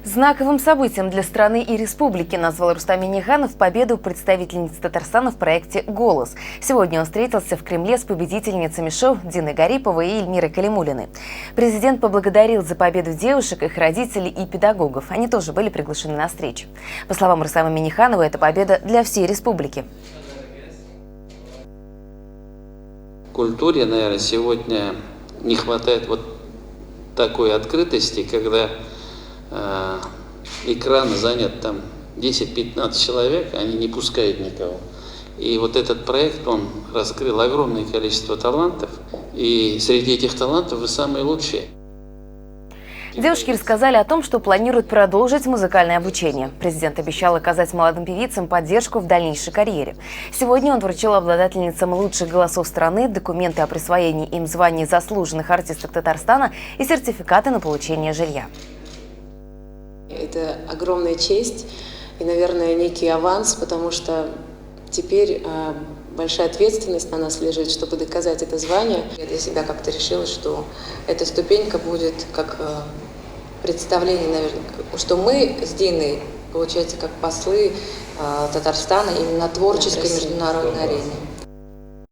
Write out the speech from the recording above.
Знаковым событием для страны и республики назвал Рустам Минниханов победу представительниц Татарстана в проекте «Голос». Сегодня он встретился в Кремле с победительницами шоу Диной Гариповой и Эльмирой Калимуллиной. Президент поблагодарил за победу девушек, их родителей и педагогов. Они тоже были приглашены на встречу. По словам Рустама Минниханова, это победа для всей республики. Культуре, наверное, сегодня не хватает вот такой открытости, когда экран занят там 10-15 человек, они не пускают никого. И вот этот проект, он раскрыл огромное количество талантов, и среди этих талантов вы самые лучшие. Девушки рассказали о том, что планируют продолжить музыкальное обучение. Президент обещал оказать молодым певицам поддержку в дальнейшей карьере. Сегодня он вручил обладательницам лучших голосов страны документы о присвоении им званий заслуженных артисток Татарстана и сертификаты на получение жилья. Это огромная честь и, наверное, некий аванс, потому что теперь большая ответственность на нас лежит, чтобы доказать это звание. Я для себя как-то решила, что эта ступенька будет как представление, наверное, что мы с Диной, получается, как послы Татарстана именно на творческой международной арене.